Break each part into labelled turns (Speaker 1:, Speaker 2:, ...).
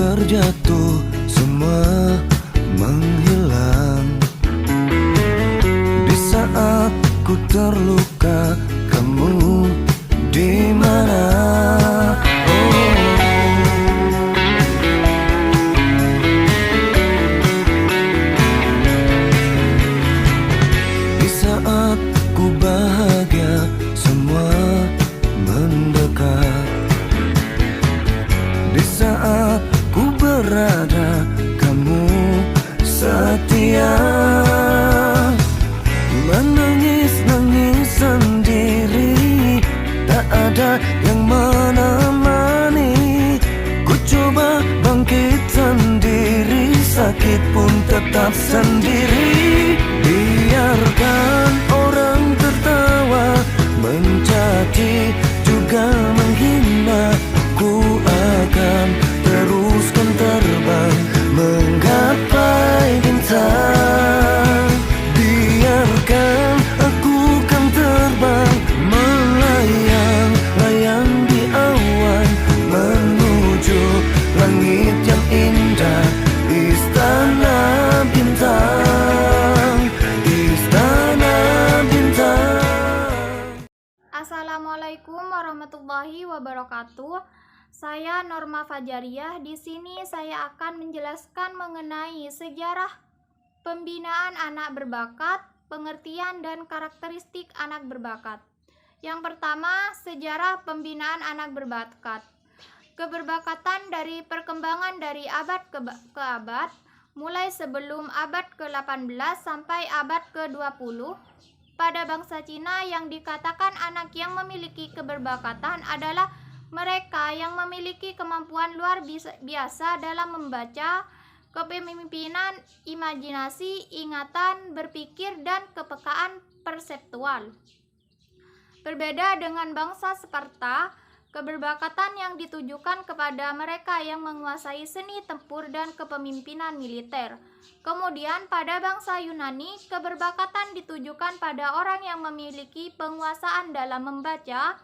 Speaker 1: terjatuh, semua menghilang. Di saat ku terluka, kamu di mana? Di saat ku bahagia, semua mendekat. Di saat ku berada, kamu setia. Menangis-nangis sendiri, tak ada yang menemani. Ku coba bangkit sendiri, sakit pun tetap sendiri. Biarkan orang tertawa, mencaci juga menghina. Ku akan teruskan terbang, menggapai bintang. Biarkan aku kan terbang, melayang-layang di awan, menuju langit yang indah. Istana bintang, istana bintang.
Speaker 2: Assalamualaikum warahmatullahi wabarakatuh. Saya Norma Fajariyah. Di sini saya akan menjelaskan mengenai sejarah pembinaan anak berbakat, pengertian dan karakteristik anak berbakat. Yang pertama, sejarah pembinaan anak berbakat. Keberbakatan dari perkembangan dari abad ke abad, mulai sebelum abad ke-18 sampai abad ke-20. Pada bangsa Cina, yang dikatakan anak yang memiliki keberbakatan adalah mereka yang memiliki kemampuan luar biasa dalam membaca, kepemimpinan, imajinasi, ingatan, berpikir, dan kepekaan perseptual. Berbeda dengan bangsa Sparta, keberbakatan yang ditujukan kepada mereka yang menguasai seni tempur dan kepemimpinan militer. Kemudian pada bangsa Yunani, keberbakatan ditujukan pada orang yang memiliki penguasaan dalam membaca,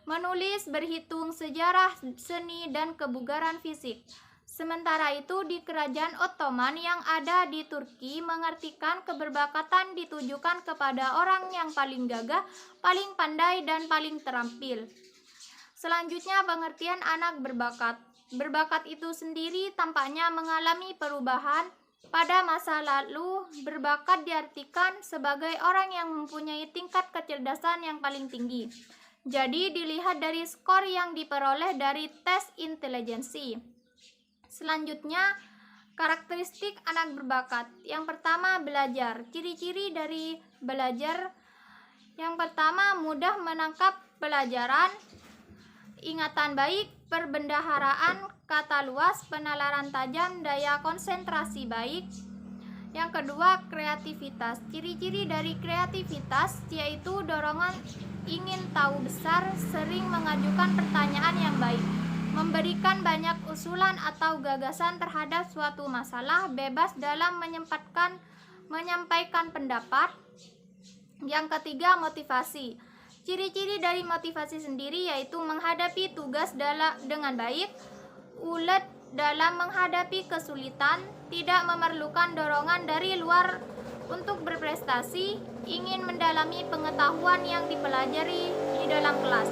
Speaker 2: menulis, berhitung, sejarah, seni, dan kebugaran fisik. Sementara itu di kerajaan Ottoman yang ada di Turki mengartikan keberbakatan ditujukan kepada orang yang paling gagah, paling pandai, dan paling terampil. Selanjutnya pengertian anak berbakat. Berbakat itu sendiri tampaknya mengalami perubahan. Pada masa lalu, berbakat diartikan sebagai orang yang mempunyai tingkat kecerdasan yang paling tinggi. Jadi dilihat dari skor yang diperoleh dari tes intelijensi. Selanjutnya, karakteristik anak berbakat. Yang pertama, belajar. Ciri-ciri dari belajar. Yang pertama, mudah menangkap pelajaran, ingatan baik, perbendaharaan, kata luas, penalaran tajam, daya konsentrasi baik. Yang kedua, kreativitas. Ciri-ciri dari kreativitas yaitu dorongan ingin tahu besar, sering mengajukan pertanyaan yang baik, memberikan banyak usulan atau gagasan terhadap suatu masalah, bebas dalam menyampaikan pendapat. Yang ketiga, motivasi. Ciri-ciri dari motivasi sendiri yaitu menghadapi tugas dengan baik, ulet dalam menghadapi kesulitan, tidak memerlukan dorongan dari luar untuk berprestasi, ingin mendalami pengetahuan yang dipelajari di dalam kelas.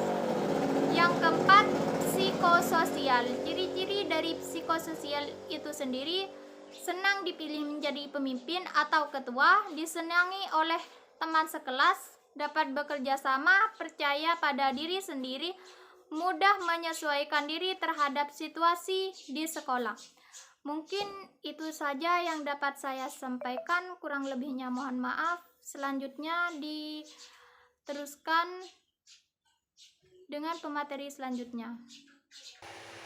Speaker 2: Yang keempat, psikososial. Ciri-ciri dari psikososial itu sendiri senang dipilih menjadi pemimpin atau ketua, disenangi oleh teman sekelas, dapat bekerja sama, percaya pada diri sendiri, mudah menyesuaikan diri terhadap situasi di sekolah. Mungkin itu saja yang dapat saya sampaikan, kurang lebihnya mohon maaf. Selanjutnya diteruskan dengan pemateri selanjutnya.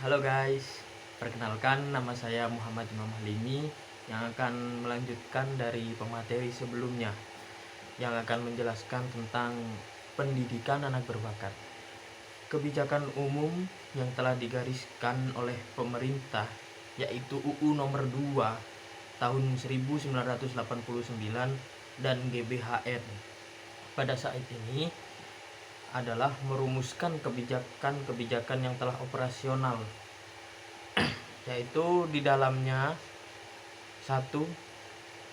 Speaker 3: Halo guys, perkenalkan nama saya Muhammad Imam Halimi yang akan melanjutkan dari pemateri sebelumnya yang akan menjelaskan tentang pendidikan anak berbakat. Kebijakan umum yang telah digariskan oleh pemerintah yaitu UU nomor 2 tahun 1989 dan GBHN pada saat ini adalah merumuskan kebijakan-kebijakan yang telah operasional yaitu di dalamnya satu,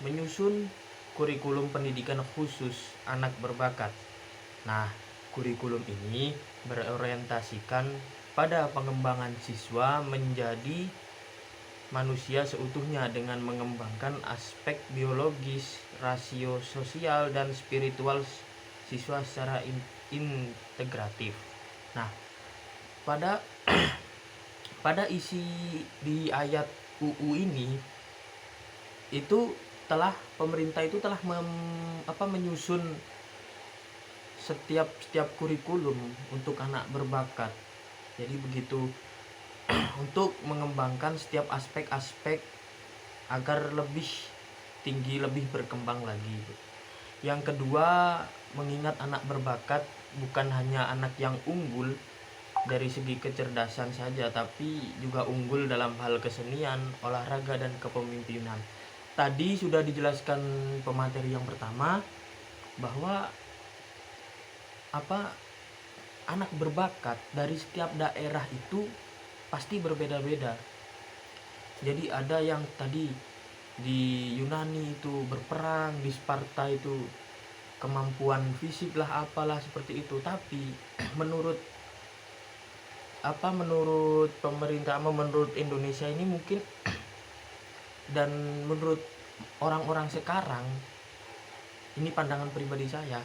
Speaker 3: menyusun kurikulum pendidikan khusus anak berbakat. Nah, kurikulum ini berorientasikan pada pengembangan siswa menjadi manusia seutuhnya dengan mengembangkan aspek biologis, rasio sosial, dan spiritual siswa secara integratif. Nah, pada pada isi di ayat UU ini itu pemerintah itu telah menyusun setiap kurikulum untuk anak berbakat. Jadi begitu untuk mengembangkan setiap aspek-aspek agar lebih tinggi, lebih berkembang lagi. Yang kedua, mengingat anak berbakat bukan hanya anak yang unggul dari segi kecerdasan saja, tapi juga unggul dalam hal kesenian, olahraga, dan kepemimpinan. Tadi sudah dijelaskan pemateri yang pertama bahwa anak berbakat dari setiap daerah itu pasti berbeda-beda. Jadi ada yang tadi di Yunani itu berperang, di Sparta itu kemampuan fisik lah apalah seperti itu. Tapi menurut pemerintah, menurut Indonesia ini mungkin dan menurut orang-orang sekarang, ini pandangan pribadi saya,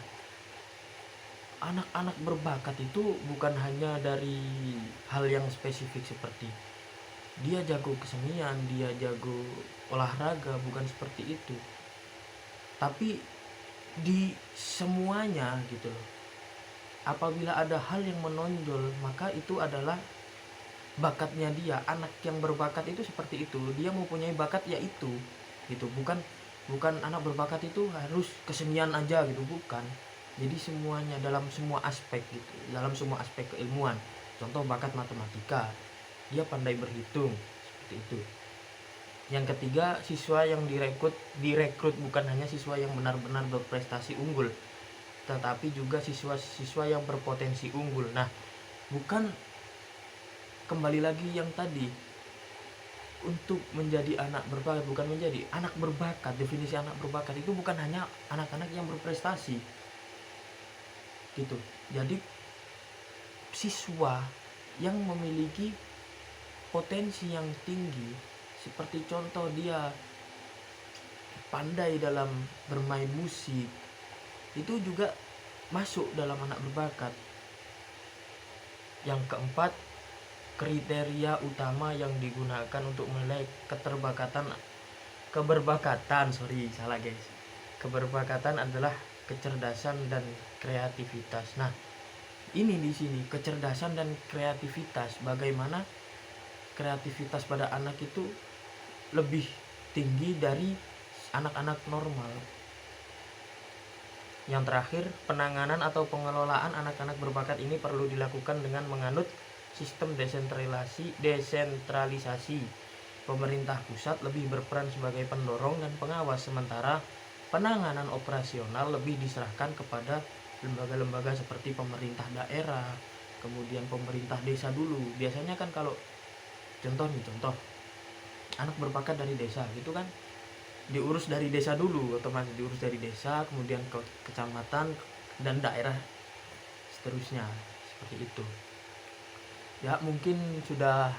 Speaker 3: anak-anak berbakat itu bukan hanya dari hal yang spesifik seperti dia jago kesenian, dia jago olahraga, bukan seperti itu, tapi di semuanya gitu loh. Apabila ada hal yang menonjol, maka itu adalah bakatnya dia. Anak yang berbakat itu seperti itu, dia mempunyai bakat yaitu gitu. Bukan anak berbakat itu harus kesenian aja gitu, bukan. Jadi semuanya, dalam semua aspek gitu, dalam semua aspek keilmuan. Contoh bakat matematika, dia pandai berhitung, seperti itu. Yang ketiga, siswa yang direkrut bukan hanya siswa yang benar-benar berprestasi unggul, tetapi juga siswa-siswa yang berpotensi unggul. Nah, kembali lagi yang tadi, untuk menjadi anak berbakat, bukan menjadi anak berbakat. Definisi anak berbakat itu bukan hanya anak-anak yang berprestasi gitu. Jadi siswa yang memiliki potensi yang tinggi, seperti contoh dia pandai dalam bermain musik, itu juga masuk dalam anak berbakat. Yang keempat, kriteria utama yang digunakan untuk menilai keberbakatan adalah kecerdasan dan kreativitas. Nah, ini di sini kecerdasan dan kreativitas, bagaimana kreativitas pada anak itu lebih tinggi dari anak-anak normal. Yang terakhir, penanganan atau pengelolaan anak-anak berbakat ini perlu dilakukan dengan menganut sistem desentralisasi. Pemerintah pusat lebih berperan sebagai pendorong dan pengawas, sementara penanganan operasional lebih diserahkan kepada lembaga-lembaga seperti pemerintah daerah, kemudian pemerintah desa dulu. Biasanya kan kalau contoh anak berbakat dari desa gitu kan, diurus dari desa dulu, otomatis diurus dari desa, kemudian ke kecamatan dan daerah seterusnya, seperti itu. Ya, mungkin sudah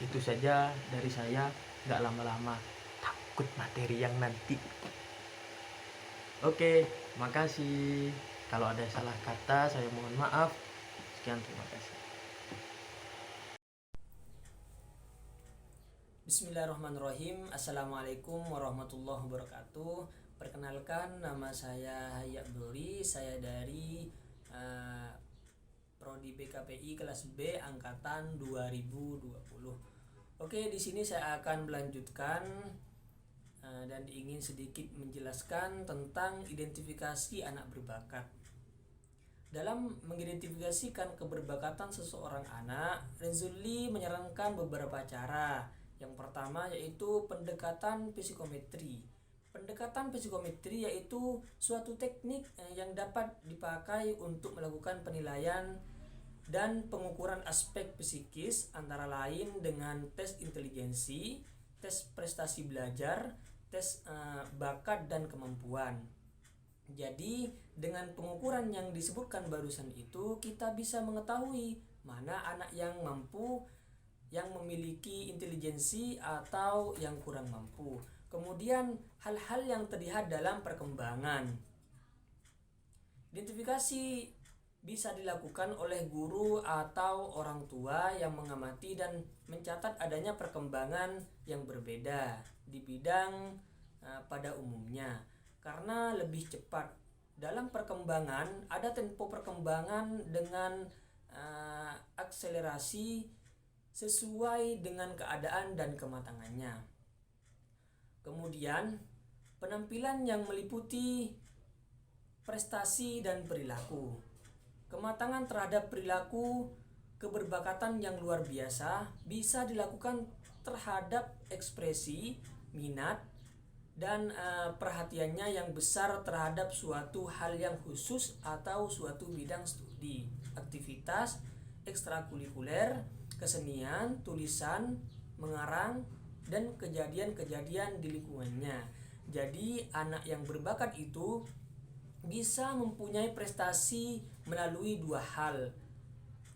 Speaker 3: itu saja dari saya, nggak lama-lama, takut materi yang nanti. Oke, makasih. Kalau ada salah kata saya mohon maaf. Sekian, terima kasih.
Speaker 4: Bismillahirrahmanirrahim. Assalamualaikum warahmatullahi wabarakatuh. Perkenalkan, nama saya Hayya Abduri. Saya dari Prodi BKPI kelas B angkatan 2020. Oke, di sini saya akan melanjutkan dan ingin sedikit menjelaskan tentang identifikasi anak berbakat. Dalam mengidentifikasikan keberbakatan seseorang anak, Renzulli menyarankan beberapa cara. Yang pertama yaitu pendekatan psikometri. Pendekatan psikometri yaitu suatu teknik yang dapat dipakai untuk melakukan penilaian dan pengukuran aspek psikis antara lain dengan tes inteligensi, tes prestasi belajar, tes bakat dan kemampuan. Jadi dengan pengukuran yang disebutkan barusan itu kita bisa mengetahui mana anak yang mampu, yang memiliki intelijensi atau yang kurang mampu. Kemudian hal-hal yang terlihat dalam perkembangan. Identifikasi bisa dilakukan oleh guru atau orang tua yang mengamati dan mencatat adanya perkembangan yang berbeda di bidang pada umumnya. Karena lebih cepat dalam perkembangan, ada tempo perkembangan dengan akselerasi sesuai dengan keadaan dan kematangannya. Kemudian penampilan yang meliputi prestasi dan perilaku. Kematangan terhadap perilaku, keberbakatan yang luar biasa bisa dilakukan terhadap ekspresi, minat, dan perhatiannya yang besar terhadap suatu hal yang khusus atau suatu bidang studi, aktivitas ekstrakurikuler, kesenian, tulisan, mengarang, dan kejadian-kejadian di lingkungannya. Jadi anak yang berbakat itu bisa mempunyai prestasi melalui dua hal,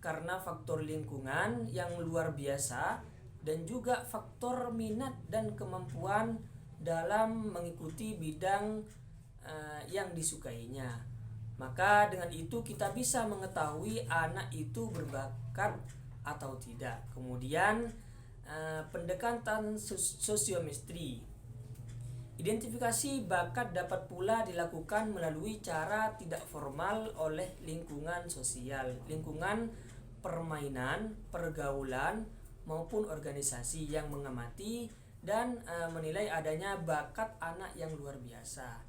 Speaker 4: karena faktor lingkungan yang luar biasa dan juga faktor minat dan kemampuan dalam mengikuti bidang yang disukainya. Maka dengan itu kita bisa mengetahui anak itu berbakat atau tidak. Kemudian pendekatan sosiometri. Identifikasi bakat dapat pula dilakukan melalui cara tidak formal oleh lingkungan sosial, lingkungan permainan, pergaulan, maupun organisasi yang mengamati dan menilai adanya bakat anak yang luar biasa.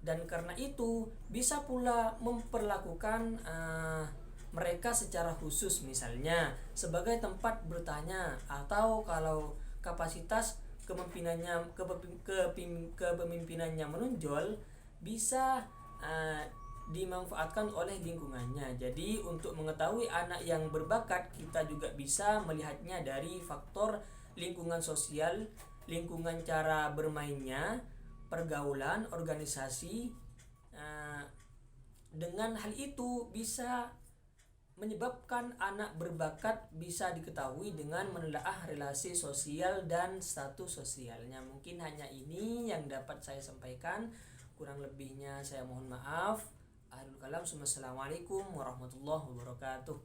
Speaker 4: Dan karena itu bisa pula memperlakukan mereka secara khusus, misalnya sebagai tempat bertanya, atau kalau kapasitas kepemimpinannya menonjol bisa dimanfaatkan oleh lingkungannya. Jadi untuk mengetahui anak yang berbakat, kita juga bisa melihatnya dari faktor lingkungan sosial, lingkungan cara bermainnya, pergaulan, organisasi. Dengan hal itu bisa menyebabkan anak berbakat bisa diketahui dengan menelaah relasi sosial dan status sosialnya. Mungkin hanya ini yang dapat saya sampaikan. Kurang lebihnya saya mohon maaf. Akhirul kalam, assalamualaikum warahmatullahi wabarakatuh.